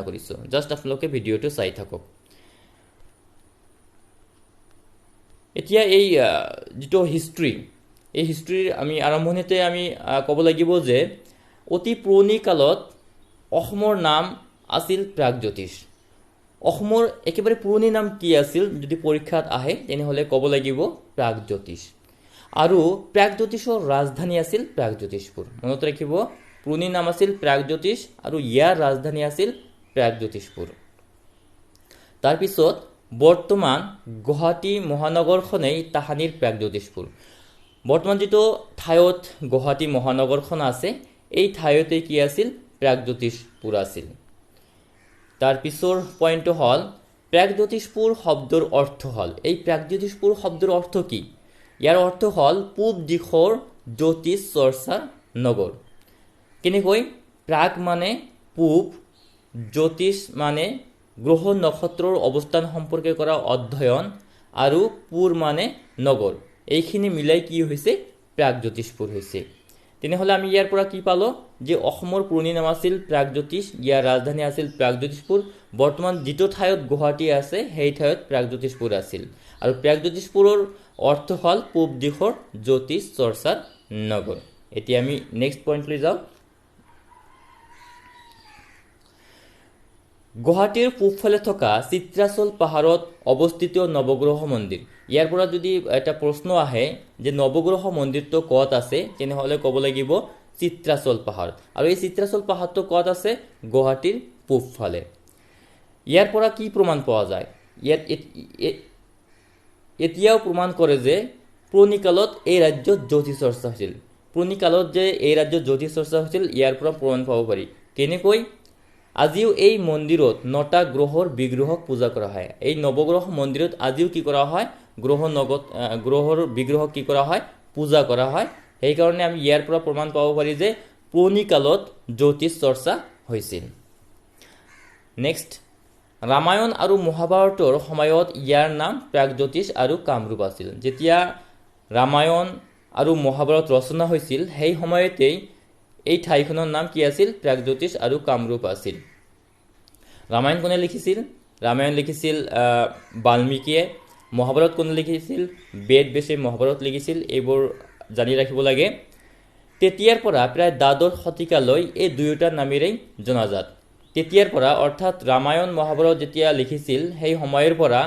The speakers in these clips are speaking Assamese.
কৰিছো জাস্ট আপোনালোকে ভিডিওটো চাই থাকক এতিয়া এই যেটো হিষ্ট্ৰী এই হিষ্ট্ৰীৰ আমি আৰম্ভণিতে আমি ক'ব লাগিব যে অতি পুৰণি কালত অসমৰ নাম আছিল প্ৰাগজ্যোতিষ অসমৰ একেবাৰে পুৰণি নাম কি আছিল যদি পৰীক্ষাত আহে তেনেহলে ক'ব লাগিব প্ৰাগজ্যোতিষ আৰু প্ৰাগজ্যোতিষৰ ৰাজধানী আছিল প্ৰাগজ্যোতিষপুৰ মনত ৰাখিব পুৰণি নাম আছিল প্ৰাগজ্যোতিষ আৰু ইয়াৰ ৰাজধানী আছিল প্ৰাগজ্যোতিষপুৰ তাৰ পিছত বৰ্তমান গুৱাহাটী মহানগৰখনেই তাহানিৰ প্ৰাগজ্যোতিষপুৰ বৰ্তমান যেটো ঠাইত গুৱাহাটী মহানগৰখন আছে এই ঠাইতে কি আছিল প্ৰাগজ্যোতিষপুৰ আছিল তাৰ পিছৰ পইণ্ট হল প্ৰাগজ্যোতিষপুৰ শব্দৰ অৰ্থ হল এই প্ৰাগজ্যোতিষপুৰ শব্দৰ অৰ্থ কি ইয়াৰ অৰ্থ হল পূব দিশৰ জ্যোতিষ চৰ্চা নগৰ কেনেকৈ প্ৰাগ মানে পূব জ্যোতিষ মানে গ্ৰহ নক্ষত্ৰৰ অৱস্থান সম্পৰ্কে কৰা অধ্যয়ন আৰু পুৰ মানে নগৰ এইখিনি মিলাই কি হৈছে প্ৰাগজ্যোতিষপুৰ হৈছে তেনেহলে আমি ইয়াৰ পৰা কি পালো যে অসমৰ পুৰণি নাম আছিল প্ৰাগজ্যোতিষ ইয়াৰ ৰাজধানী আছিল প্ৰাগজ্যোতিষপুৰ বৰ্তমান যেটো ঠাইত গুৱাহাটী আছে সেই ঠাইত প্ৰাগজ্যোতিষপুৰ আছিল আৰু প্ৰাগজ্যোতিষপুৰৰ অৰ্থ হল পূব দিশৰ জ্যোতিষ চৰ্চাৰ নগৰ এতিয়া আমি নেক্সট পইণ্ট লৈ যাও গুৱাহাটীৰ পূবফালে থকা চিত্ৰাচল পাহাৰত অৱস্থিত নৱগ্ৰহ মন্দিৰ ইয়াৰ পৰা যদি এটা প্ৰশ্ন আহে যে নৱগ্ৰহ মন্দিৰটো ক'ত আছে তেনেহলে ক'ব লাগিব চিত্ৰাচল পাহাৰ আৰু এই চিত্ৰাচল পাহাৰটো ক'ত আছে গুৱাহাটীৰ পূবফালে ইয়াৰ পৰা কি প্ৰমাণ পোৱা যায় ইয়াত এতিয়াও প্ৰমাণ কৰে যে পুৰণি কালত এই ৰাজ্যত জ্যোতিষ চৰ্চা হৈছিল পুৰণি কালত যে এই ৰাজ্যত জ্যোতিষ চৰ্চা হৈছিল ইয়াৰ পৰা প্ৰমাণ পাব পাৰি কেনেকৈ আজিও এই মন্দিৰত 9টা গ্ৰহৰ বিগ্ৰহক পূজা কৰা হয় এই নৱগ্ৰহ মন্দিৰত আজিও কি কৰা হয় গ্ৰহৰ বিগ্ৰহক কি কৰা হয় পূজা কৰা হয় এই কাৰণে আমি ইয়াৰ পৰা প্ৰমাণ পাব পাৰি যে পুৰণি কালত জ্যোতিষ চৰ্চা হৈছিল নেক্সট ৰামায়ণ আৰু মহাভাৰতৰ সময়ত ইয়াৰ নাম প্ৰাগজ্যোতিষ আৰু কামৰূপ আছিল যেতিয়া ৰামায়ণ আৰু মহাভাৰত ৰচনা হৈছিল সেই সময়তেই এই ঠাইখনৰ নাম কি আছিল প্ৰাগজ্যোতিষ আৰু কামৰূপ আছিল ৰামায়ণ কোনে লিখিছিল ৰামায়ণ লিখিছিল বাল্মীকিয়ে মহাভাৰত কোনে লিখিছিল বেদব্যাসে মহাভাৰত লিখিছিল এইবোৰ জানি ৰাখিব লাগে তেতিয়াৰ পৰা প্ৰায় দ্বাদশ শতিকালৈ এই দুয়োটা নামেৰেই জনাজাত তেতিয়াৰ পৰা অৰ্থাৎ ৰামায়ণ মহাভাৰত যেতিয়া লিখিছিল সেই সময়ৰ পৰা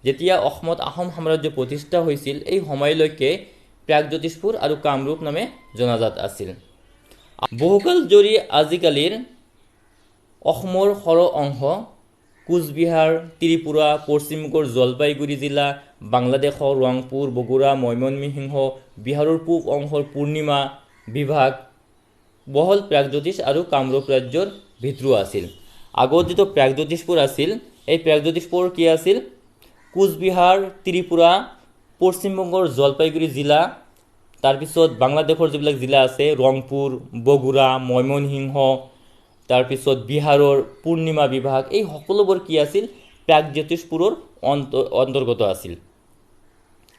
যেতিয়া অসমত আহোম সাম্ৰাজ্য প্ৰতিষ্ঠা হৈছিল এই সময়লৈকে প্ৰাগজ্যোতিষপুৰ আৰু কামৰূপ নামে জনাজাত আছিল বহুকাল জৰি আজিকালিৰ অসমৰ সৰ অংশ কোচবিহাৰ ত্ৰিপুৰা পশ্চিমবংগৰ জলপাইগুৰি জিলা বাংলাদেশৰ ৰংপুৰ বগুড়া ময়মনসিংহ বিহাৰৰ পূব অংশৰ পূৰ্ণিমা বিভাগ বহল প্ৰাগজ্যোতিষ আৰু কামৰূপ ৰাজ্যৰ ভিতৰু আছিল আগত যেটো প্ৰাগজ্যোতিষপুৰ আছিল এই প্ৰাগজ্যোতিষপুৰ কি আছিল কোচবিহাৰ ত্ৰিপুৰা পশ্চিমবংগৰ জলপাইগুৰি জিলা তাৰ পিছত বাংলাদেশৰ যিবিলাক জিলা আছে ৰংপুৰ বগুড়া ময়মনসিংহ তাৰ পিছত বিহাৰৰ পূৰ্ণিমা বিভাগ এই সকলোবোৰ কি আছিল প্ৰাগজ্যোতিষপুৰৰ অন্তৰ্গত আছিল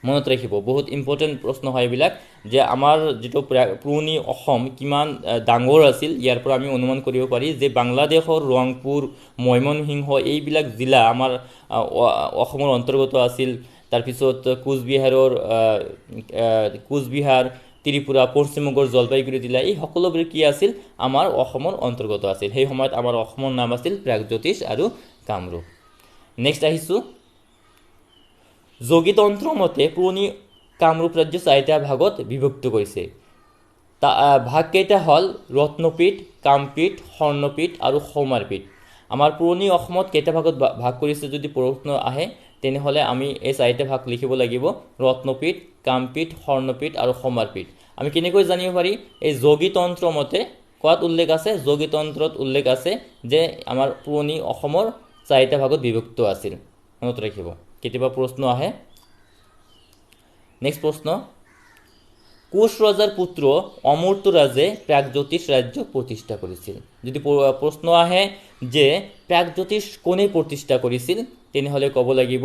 মনত ৰাখিব বহুত ইম্পৰ্টেন্ট প্ৰশ্ন হয় এইবিলাক যে আমাৰ যেটো পুৰণি অসম কিমান ডাঙৰ আছিল ইয়াৰ পৰা আমি অনুমান কৰিব পাৰি যে বাংলাদেশৰ ৰংপুৰ ময়মনসিংহ এইবিলাক জিলা আমাৰ অসমৰ অন্তৰ্গত আছিল তাৰ পিছত কোচবিহাৰ ত্ৰিপুৰা পশ্চিমবংগৰ জলপাইগুৰি জিলা এই সকলোবোৰ কি আছিল আমাৰ অসমৰ অন্তৰ্গত আছিল সেই সময়ত আমাৰ অসমৰ নাম আছিল প্ৰাগজ্যোতিষ আৰু কামৰূপ নেক্সট আহিছো যোগীতন্ত্ৰ মতে পুৰণি কামৰূপ ৰাজ্য 4টা ভাগত বিভক্ত কৰিছে ভাগ কেইটা হল ৰত্নপীঠ কামপীঠ স্বৰ্ণপীঠ আৰু সৌমাৰপীঠ আমাৰ পুৰণি অসমত কেইটা ভাগত ভাগ কৰিছে যদি প্ৰশ্ন আহে তেনেহলে আমি এই 4টা ভাগ লিখিব লাগিব ৰত্নপীঠ কামপীঠ স্বৰ্ণপীঠ আৰু সৌমাৰপীঠ আমি কেনেকৈ জানিব পাৰি এই যোগীতন্ত্ৰ মতে কোৱাত উল্লেখ আছে যোগীতন্ত্ৰত উল্লেখ আছে যে আমাৰ পুৰণি অসমৰ 4টা ভাগত বিভক্ত আছিল মনত ৰাখিব কেতিয়াবা প্ৰশ্ন আহে নেক্সট প্ৰশ্ন কোচ ৰজাৰ পুত্ৰ অমূৰ্ত ৰাজে প্ৰাগজ্যোতিষ ৰাজ্য প্ৰতিষ্ঠা কৰিছিল যদি প্ৰশ্ন আহে যে প্ৰাগজ্যোতিষ কোনে প্ৰতিষ্ঠা কৰিছিল তেনেহলে ক'ব লাগিব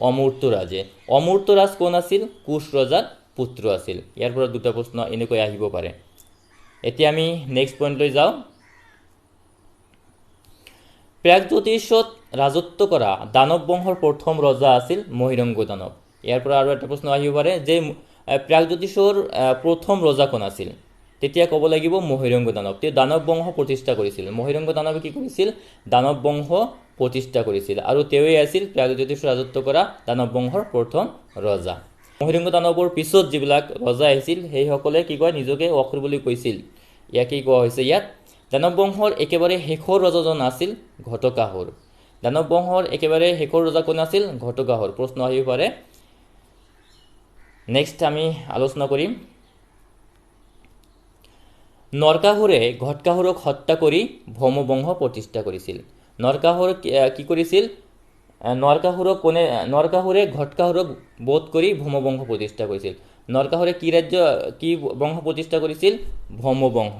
অমূৰ্ত ৰাজে অমূৰ্ত ৰাজ কোন আছিল কোচ ৰজাৰ পুত্ৰ আছিল ইয়াৰ পৰা দুটা প্ৰশ্ন এনেকৈ আহিব পাৰে এতিয়া আমি নেক্সট পইণ্ট লৈ যাও প্ৰাগজ্যোতিষত ৰাজত্ব কৰা দানৱ বংশৰ প্ৰথম ৰজা আছিল মহিৰংগ দানৱ। ইয়াৰ পৰা আৰু এটা প্ৰশ্ন আহিব পাৰে যে প্ৰাগজ্যোতিষৰ প্ৰথম ৰজা কোন আছিল? তেতিয়া ক'ব লাগিব মহিৰংগ দানৱ। তেওঁ দানৱ বংশ প্ৰতিষ্ঠা কৰিছিল। মহিৰংগ দানৱে কি কৰিছিল? দানৱ বংশ প্ৰতিষ্ঠা কৰিছিল আৰু তেওঁৱেই আছিল প্ৰাগজ্যোতিষ ৰাজত্ব কৰা দানৱ বংশৰ প্ৰথম ৰজা। মহিৰংগ দানৱৰ পিছত যিবিলাক ৰজা আহিছিল সেইসকলে কি কয় নিজকে অসুৰ বুলি কৈছিল। ইয়াকেই কোৱা হৈছে ইয়াত। দানৱ বংশৰ একেবাৰে শেষৰ ৰজাজন আছিল ঘটকাসুৰ। দানৱ বংশৰ একেবাৰে শেষৰ ৰজা কোন আছিল? ঘটকাসুৰ। প্ৰশ্ন আহিব পাৰে। নেক্সট আমি আলোচনা কৰিম। নৰকাসুৰে ঘটকাসুৰক হত্যা কৰি ভৌম বংশ প্ৰতিষ্ঠা কৰিছিল। নৰকাসুৰ কি কৰিছিল? নৰকাসুৰে ঘটকাসুৰক বধ কৰি ভৌম বংশ প্ৰতিষ্ঠা কৰিছিল। নৰকাসুৰে কি বংশ প্ৰতিষ্ঠা কৰিছিল? ভৌম বংশ।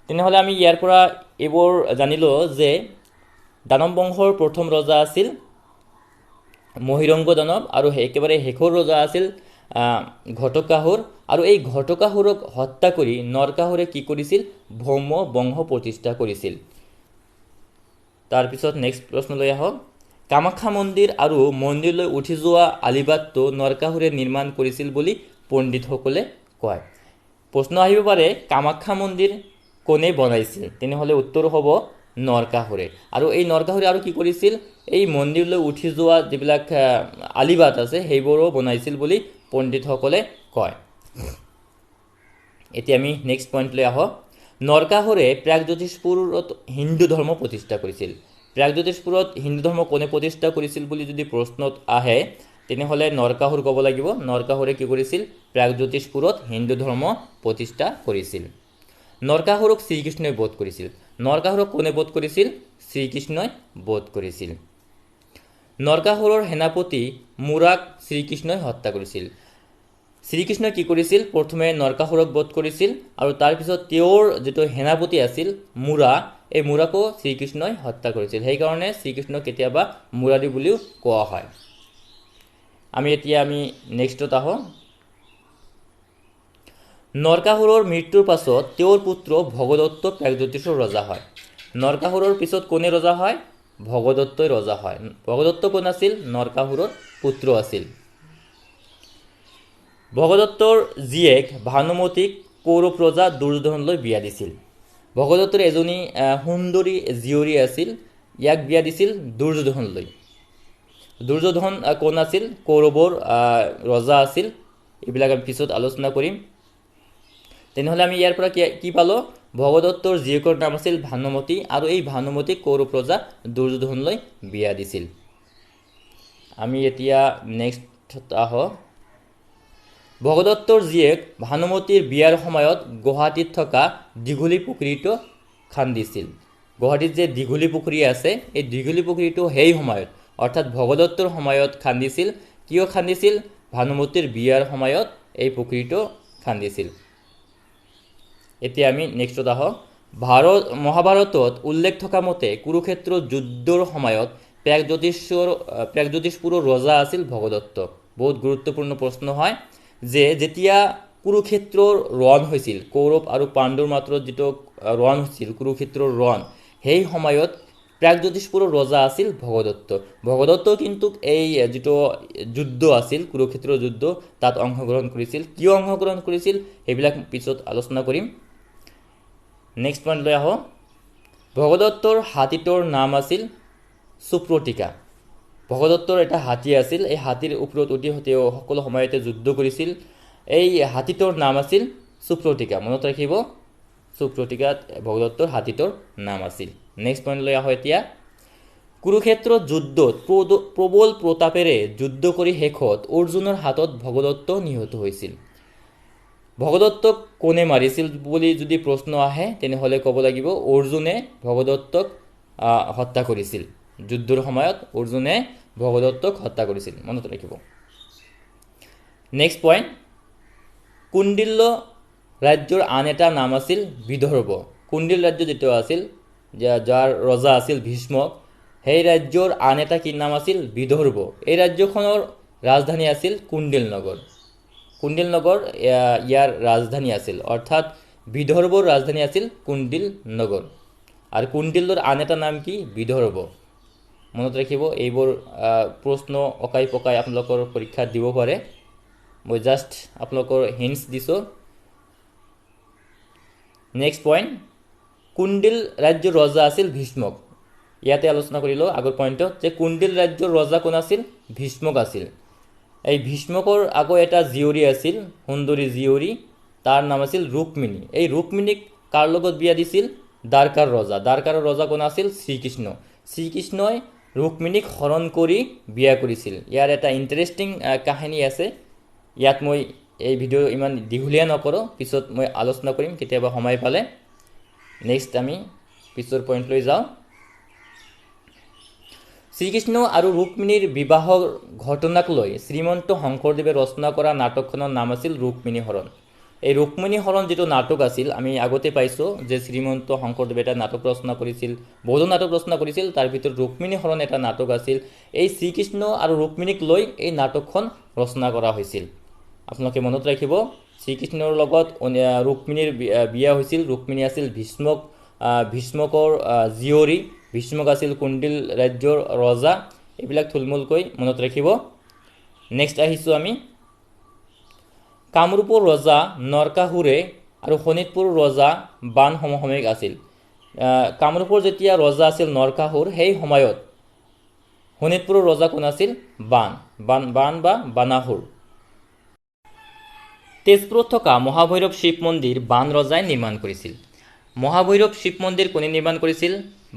তেনেহ'লে আমি ইয়াৰ পৰা এইবোৰ জানিলোঁ যে দানৱ বংশৰ প্ৰথম ৰজা আছিল মহিৰংগ দানৱ আৰু একেবাৰে শেষৰ ৰজা আছিল ঘটকাসুৰ। আৰু এই ঘটকাসুৰক হত্যা কৰি নৰকাসুৰে কি কৰিছিল? ভৌম বংশ প্ৰতিষ্ঠা কৰিছিল। তাৰপিছত নেক্সট প্ৰশ্নলৈ আহক। কামাখ্যা মন্দিৰ আৰু মন্দিৰলৈ উঠি যোৱা আলিবাটটো নৰকাসুৰে নিৰ্মাণ কৰিছিল বুলি পণ্ডিতসকলে কয়। প্ৰশ্ন আহিব পাৰে কামাখ্যা মন্দিৰ কোনে বনাইছিল? তেনেহ'লে উত্তৰ হ'ব নৰকাসুৰে। আৰু এই নৰকাসুৰে আৰু কি কৰিছিল? এই মন্দিৰলৈ উঠি যোৱা যিবিলাক আলিবাট আছে সেইবোৰো বনাইছিল বুলি পণ্ডিতসকলে কয়। এতিয়া আমি নেক্সট পইণ্টলৈ আহোঁ। নৰকাসুৰে প্ৰাগজ্যোতিষপুৰত হিন্দু ধৰ্ম প্ৰতিষ্ঠা কৰিছিল। প্ৰাগজ্যোতিষপুৰত হিন্দু ধৰ্ম কোনে প্ৰতিষ্ঠা কৰিছিল বুলি যদি প্ৰশ্নত আহে তেনেহ'লে নৰকাসুৰ ক'ব লাগিব। নৰকাসুৰে কি কৰিছিল? প্ৰাগজ্যোতিষপুৰত হিন্দু ধৰ্ম প্ৰতিষ্ঠা কৰিছিল। নৰকাসুৰক শ্ৰীকৃষ্ণই বধ কৰিছিল। নৰকাসুৰক কোনে বধ কৰিছিল? শ্ৰীকৃষ্ণই বধ কৰিছিল। নৰকাসুৰৰ সেনাপতি মুৰাক শ্ৰীকৃষ্ণই হত্যা কৰিছিল। শ্ৰীকৃষ্ণই কি কৰিছিল? প্ৰথমে নৰকাসুৰক বধ কৰিছিল আৰু তাৰপিছত তেওঁৰ যিটো সেনাপতি আছিল মুৰা, এই মুৰাকো শ্ৰীকৃষ্ণই হত্যা কৰিছিল। সেইকাৰণে শ্ৰীকৃষ্ণক কেতিয়াবা মুৰাৰী বুলিও কোৱা হয়। এতিয়া আমি নেক্সটত আহোঁ। নৰকাসুৰৰ মৃত্যুৰ পাছত তেওঁৰ পুত্ৰ ভগদত্ত প্ৰাগজ্যোতিষৰ ৰজা হয়। নৰকাসুৰৰ পিছত কোনে ৰজা হয়? ভগদত্তই ৰজা হয়। ভগদত্ত কোন আছিল? নৰকাসুৰৰ পুত্ৰ আছিল। ভগদত্তৰ জীয়েক ভানুমতীক কৌৰৱ ৰজা দুৰ্যোধনলৈ বিয়া দিছিল। ভগদত্তৰ এজনী সুন্দৰী জীয়ৰী আছিল। ইয়াক বিয়া দিছিল দুৰ্যোধনলৈ। দুৰ্যোধন কোন আছিল? কৌৰৱৰ ৰজা আছিল। এইবিলাক আমি পিছত আলোচনা কৰিম। তেনেহ'লে আমি ইয়াৰ পৰা কি পালোঁ? ভগদত্তৰ জীয়েকৰ নাম আছিল ভানুমতী আৰু এই ভানুমতীক কৌৰৱ ৰজা দুৰ্যোধনলৈ বিয়া দিছিল। আমি এতিয়া নেক্সট আহোঁ। ভগদত্তৰ জীয়েক ভানুমতীৰ বিয়াৰ সময়ত গুৱাহাটীত থকা দীঘলী পুখুৰীটো খান্দিছিল। গুৱাহাটীত যে দীঘলী পুখুৰী আছে এই দীঘলী পুখুৰীটো সেই সময়ত অৰ্থাৎ ভগদত্তৰ সময়ত খান্দিছিল। কিয় খান্দিছিল? ভানুমতীৰ বিয়াৰ সময়ত এই পুখুৰীটো খান্দিছিল। এতিয়া আমি নেক্সটত আহোঁ। মহাভাৰতত উল্লেখ থকা মতে কুৰুক্ষেত্ৰ যুদ্ধৰ সময়ত প্ৰাগজ্যোতিষপুৰৰ ৰজা আছিল ভগদত্ত। বহুত গুৰুত্বপূৰ্ণ প্ৰশ্ন হয় যে যেতিয়া কুৰুক্ষেত্ৰৰ ৰণ হৈছিল, কৌৰৱ আৰু পাণ্ডুৰ মাজত যিটো ৰণ হৈছিল কুৰুক্ষেত্ৰৰ ৰণ, সেই সময়ত প্ৰাগজ্যোতিষপুৰৰ ৰজা আছিল ভগদত্ত। ভগদত্ত কিন্তু এই যিটো যুদ্ধ আছিল কুৰুক্ষেত্ৰৰ যুদ্ধ তাত অংশগ্ৰহণ কৰিছিল। কিয় অংশগ্ৰহণ কৰিছিল সেইবিলাক পিছত আলোচনা কৰিম। নেক্সট পইণ্টলৈ আহোঁ। ভগদত্তৰ হাতীটোৰ নাম আছিল সুপ্ৰতিকা। ভগদত্তৰ এটা হাতী আছিল। এই হাতীৰ ওপৰত উঠি তেওঁ সকলো সময়তে যুদ্ধ কৰিছিল। এই হাতীটোৰ নাম আছিল সুপ্ৰতিকা। মনত ৰাখিব, সুপ্ৰতিকাত ভগদত্তৰ হাতীটোৰ নাম আছিল। নেক্সট পইণ্টলৈ আহোঁ এতিয়া। কুৰুক্ষেত্ৰ যুদ্ধত প্ৰবল প্ৰতাপেৰে যুদ্ধ কৰি শেষত অৰ্জুনৰ হাতত ভগদত্ত নিহত হৈছিল। ভগদত্তক কোনে মাৰিছিল বুলি যদি প্ৰশ্ন আহে তেনেহ'লে ক'ব লাগিব অৰ্জুনে ভগদত্তক হত্যা কৰিছিল। যুদ্ধৰ সময়ত অৰ্জুনে ভগদত্তক হত্যা কৰিছিল। মনত ৰাখিব। Next point. কুণ্ডিল্য ৰাজ্যৰ আন এটা নাম আছিল বিদৰ্ভ। কুণ্ডিল ৰাজ্য যিটো আছিল যাৰ ৰজা আছিল ভীষ্ম, সেই ৰাজ্যৰ আন এটা কি নাম আছিল? বিদৰ্ভ। এই ৰাজ্যখনৰ ৰাজধানী আছিল কুণ্ডিল নগৰ। কুণ্ডিল নগৰ ইয়াৰ ৰাজধানী আছিল, অৰ্থাৎ বিদৰ্ভৰ ৰাজধানী আছিল কুণ্ডিল নগৰ। আৰু কুণ্ডিল্যৰ আন এটা নাম কি বিদৰ্ভ মনত ৰাখিব এইবোৰ প্ৰশ্ন অকাই পকাই আপোনালোকৰ পৰীক্ষাত দিব পাৰে মই জাস্ট আপোনালোকৰ হিন্টছ দিছোঁ নেক্সট পইণ্ট কুণ্ডিল ৰাজ্যৰ ৰজা আছিল ভীষ্মক ইয়াতে আলোচনা কৰিলোঁ আগৰ পইণ্টত যে কুণ্ডিল ৰাজ্যৰ ৰজা কোন আছিল ভীষ্মক আছিল এই ভীষ্মকৰ আকৌ এটা জীয়ৰী আছিল সুন্দৰী জীয়ৰী তাৰ নাম আছিল ৰুক্মিণী এই ৰুক্মিণীক কাৰ লগত বিয়া দিছিল দ্বাৰকাৰ ৰজা কোন আছিল শ্ৰীকৃষ্ণ শ্ৰীকৃষ্ণই ৰুক্মিণীক হৰণ কৰি বিয়া কৰিছিল ইয়াৰ এটা ইণ্টাৰেষ্টিং কাহিনী আছে ইয়াত মই এই ভিডিঅ' ইমান দীঘলীয়া নকৰোঁ পিছত মই আলোচনা কৰিম কেতিয়াবা সময় পালে নেক্সট আমি পিছৰ পইণ্ট লৈ যাওঁ শ্ৰীকৃষ্ণ আৰু ৰুক্মিণীৰ বিবাহৰ ঘটনাক লৈ শ্ৰীমন্ত শংকৰদেৱে ৰচনা কৰা নাটকখনৰ নাম আছিল ৰুক্মিণী হৰণ এই ৰুক্মিণী হৰণ যিটো নাটক আছিল আমি আগতে পাইছোঁ যে শ্ৰীমন্ত শংকৰদেৱে এটা নাটক ৰচনা কৰিছিল বহুতো নাটক ৰচনা কৰিছিল তাৰ ভিতৰত ৰুক্মিণী হৰণ এটা নাটক আছিল এই শ্ৰীকৃষ্ণ আৰু ৰুক্মিণীক লৈ এই নাটকখন ৰচনা কৰা হৈছিল আপোনালোকে মনত ৰাখিব শ্ৰীকৃষ্ণৰ লগত ৰুক্মিণীৰ বিয়া হৈছিল ৰুক্মিণী আছিল ভীষ্মকৰ জীয়ৰী ভীষ্মক আছিল কুণ্ডিল ৰাজ্যৰ ৰজা এইবিলাক থুলমূলকৈ মনত ৰাখিব নেক্সট আহিছোঁ আমি কামৰূপৰ ৰজা নৰকাসুৰে আৰু শোণিতপুৰৰ ৰজা বান সমসাময়িক আছিল কামৰূপৰ যেতিয়া ৰজা আছিল নৰকাসুৰ সেই সময়ত শোণিতপুৰৰ ৰজা কোন আছিল বান বা বানাসুৰ তেজপুৰত থকা মহাভৈৰৱ শিৱ মন্দিৰ বান ৰজাই নিৰ্মাণ কৰিছিল মহাভৈৰৱ শিৱ মন্দিৰ কোনে নিৰ্মাণ কৰিছিল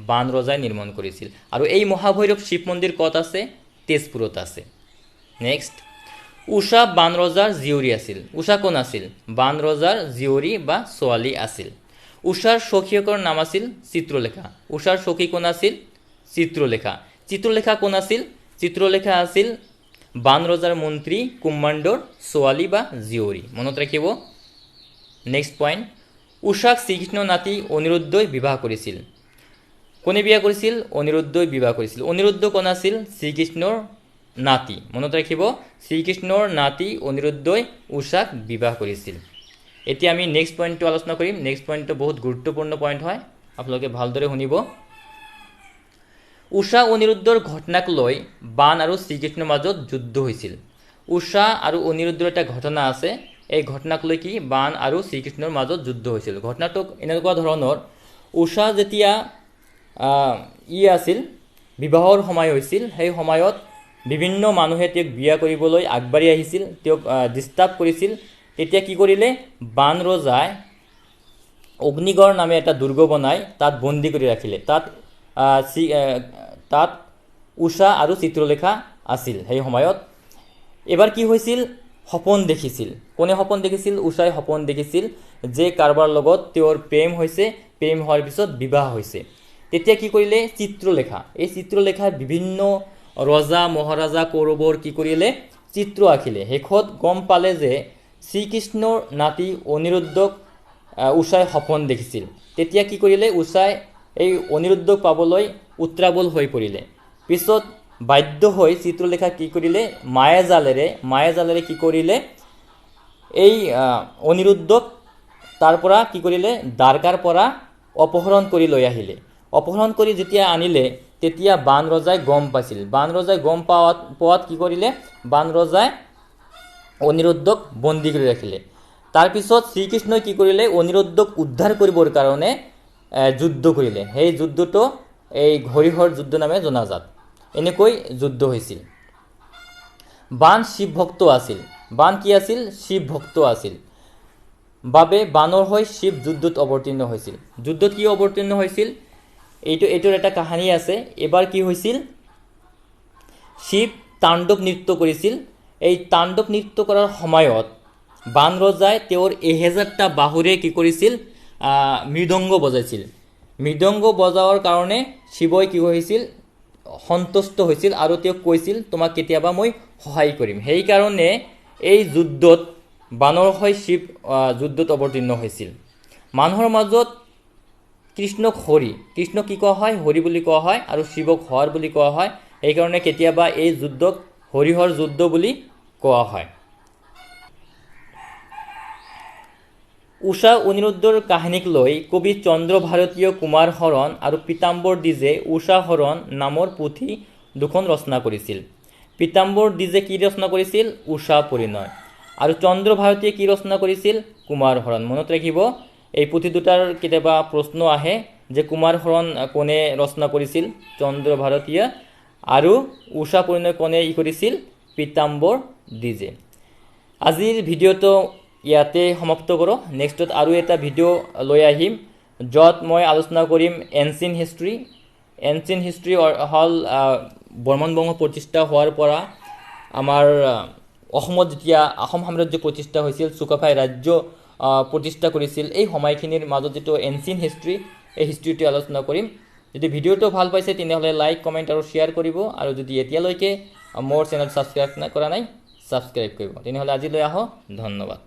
বান ৰজাই নিৰ্মাণ কৰিছিল আৰু এই মহাভৈৰৱ শিৱ মন্দিৰ ক'ত আছে তেজপুৰত আছে নেক্সট উষা বান ৰজাৰ জীয়ৰী আছিল উষা কোন আছিল বান ৰজাৰ জীয়ৰী বা ছোৱালী আছিল উষাৰ সখীয়েকৰ নাম আছিল চিত্ৰলেখা উষাৰ সখী কোন আছিল চিত্ৰলেখা কোন আছিল চিত্ৰলেখা আছিল বান ৰজাৰ মন্ত্ৰী কুম্মাণ্ডৰ ছোৱালী বা জীয়ৰী মনত ৰাখিব নেক্সট পইণ্ট উষাক শ্ৰীকৃষ্ণ নাতি অনিৰুদ্ধই বিবাহ কৰিছিল কোনে বিয়া কৰিছিল অনিৰুদ্ধই বিবাহ কৰিছিল অনিৰুদ্ধ কোন আছিল শ্ৰীকৃষ্ণৰ নাতি মনত ৰাখিব শ্ৰীকৃষ্ণৰ নাতি অনিৰুদ্ধই উষাক বিবাহ কৰিছিল এতিয়া আমি নেক্সট পইণ্টটো আলোচনা কৰিম নেক্সট পইণ্টটো বহুত গুৰুত্বপূৰ্ণ পইণ্ট হয় আপোনালোকে ভালদৰে শুনিব উষা অনিৰুদ্ধৰ ঘটনাক লৈ বান আৰু শ্ৰীকৃষ্ণৰ মাজত যুদ্ধ হৈছিল উষা আৰু অনিৰুদ্ধৰ এটা ঘটনা আছে এই ঘটনাক লৈ কি বান আৰু শ্ৰীকৃষ্ণৰ মাজত যুদ্ধ হৈছিল ঘটনাটো এনেকুৱা ধৰণৰ উষা যেতিয়া আছিল বিবাহৰ সময় হৈছিল সেই সময়ত বিভিন্ন মানুহে তেওঁক বিয়া কৰিবলৈ আগবাঢ়ি আহিছিল তেওঁক ডিষ্টাৰ্ব কৰিছিল তেতিয়া কি কৰিলে বান ৰজাই অগ্নিগড় নামে এটা দুৰ্গ বনাই তাত বন্দী কৰি ৰাখিলে তাত উষা আৰু চিত্ৰলেখা আছিল সেই সময়ত এবাৰ কি হৈছিল সপোন দেখিছিল কোনে সপোন দেখিছিল উষাই সপোন দেখিছিল যে কাৰোবাৰ লগত তেওঁৰ প্ৰেম হৈছে প্ৰেম হোৱাৰ পিছত বিবাহ হৈছে তেতিয়া কি কৰিলে এই চিত্ৰলেখাই বিভিন্ন ৰজা মহাৰাজা কৌৰৱৰ কি কৰিলে চিত্ৰ আঁকিলে শেষত গম পালে যে শ্ৰীকৃষ্ণৰ নাতি অনিৰুদ্ধক উষাই সপোন দেখিছিল তেতিয়া কি কৰিলে উষাই এই অনিৰুদ্ধক পাবলৈ উত্ৰাৱল হৈ পৰিলে পিছত বাধ্য হৈ চিত্ৰলেখা কি কৰিলে মায়াজালেৰে কি কৰিলে এই অনিৰুদ্ধক তাৰ পৰা কি কৰিলে দ্বাৰকাৰ পৰা অপহৰণ কৰি লৈ আহিলে অপহৰণ কৰি যেতিয়া আনিলে তেতিয়া বান ৰজাই গম পাইছিল বান ৰজাই গম পোৱাত কি কৰিলে বান ৰজাই অনিৰুদ্ধক বন্দী কৰি ৰাখিলে তাৰপিছত শ্ৰীকৃষ্ণই কি কৰিলে অনিৰুদ্ধক উদ্ধাৰ কৰিবৰ কাৰণে যুদ্ধ কৰিলে সেই যুদ্ধটো এই হৰিহৰ যুদ্ধ নামে জনাজাত এনেকৈ যুদ্ধ হৈছিল বান শিৱ ভক্ত আছিল বান কি আছিল শিৱ ভক্ত আছিল বাবে বানৰ হৈ শিৱ যুদ্ধত অৱতীৰ্ণ হৈছিল যুদ্ধত কি অৱতীৰ্ণ হৈছিল এইটোৰ এটা কাহিনী আছে এবাৰ কি হৈছিল শিৱ তাণ্ডৱ নৃত্য কৰিছিল এই তাণ্ডৱ নৃত্য কৰাৰ সময়ত বান ৰজাই তেওঁৰ 1000টা বাহুৰে কি কৰিছিল মৃদংগ বজাইছিল মৃদংগ বজাওৱাৰ কাৰণে শিৱই কি হৈছিল সন্তুষ্ট হৈছিল আৰু তেওঁ কৈছিল তোমাক কেতিয়াবা মই সহায় কৰিম সেই কাৰণে এই যুদ্ধত বানৰ হৈ শিৱ যুদ্ধত অৱতীৰ্ণ হৈছিল মানুহৰ মাজত কৃষ্ণক কৃষ্ণ কি কোৱা হয় হৰি বুলি কোৱা হয় আৰু শিৱক হৰ বুলি কোৱা হয় এই কাৰণে কেতিয়াবা এই যুদ্ধক হৰিহৰ যুদ্ধ বুলি কোৱা হয় ঊষা অনিৰুদ্ধৰ কাহিনীক লৈ কবি চন্দ্ৰ ভাৰতীয় কুমাৰ হৰণ আৰু পীতাম্বৰ দ্বিজে ঊষা হৰণ নামৰ পুথি দুখন ৰচনা কৰিছিল। পীতাম্বৰ দ্বিজে কি ৰচনা কৰিছিল? ঊষা পৰিণয়। আৰু চন্দ্ৰ ভাৰতীয়ে কি ৰচনা কৰিছিল? কুমাৰ হৰণ। মনত ৰাখিব, এই পুথি দুটাৰ কেতিয়াবা প্ৰশ্ন আহে যে কুমাৰ হৰণ কোনে ৰচনা কৰিছিল? চন্দ্ৰ ভাৰতীয়। আৰু ঊষা পৰিণয় কোনে কৰিছিল? পীতাম্বৰ দ্বিজে। আজিৰ ভিডিঅ'টো ইয়াতে সমাপ্ত কৰোঁ। নেক্সটত আৰু এটা ভিডিঅ' লৈ আহিম য'ত মই আলোচনা কৰিম এনচিয়েণ্ট হিষ্ট্ৰী। এনচিয়েণ্ট হিষ্ট্ৰী হ'ল বৰ্মন বংশ প্ৰতিষ্ঠা হোৱাৰ পৰা আমাৰ অসমত যেতিয়া আহোম সাম্ৰাজ্য প্ৰতিষ্ঠা হৈছিল, চুকাফাই ৰাজ্য প্ৰতিষ্ঠা কৰিছিল, এই সময়খিনিৰ মাজত যিটো এনচিয়েণ্ট হিষ্ট্ৰী, এই হিষ্ট্ৰীটো আলোচনা কৰিম। যদি ভিডিঅ'টো ভাল পাইছে তেনেহ'লে লাইক, কমেণ্ট আৰু শ্বেয়াৰ কৰিব। আৰু যদি এতিয়ালৈকে মোৰ চেনেল ছাবস্ক্ৰাইব কৰা নাই, ছাবস্ক্ৰাইব কৰিব। তেনেহ'লে আজিলৈ আহোঁ। ধন্যবাদ।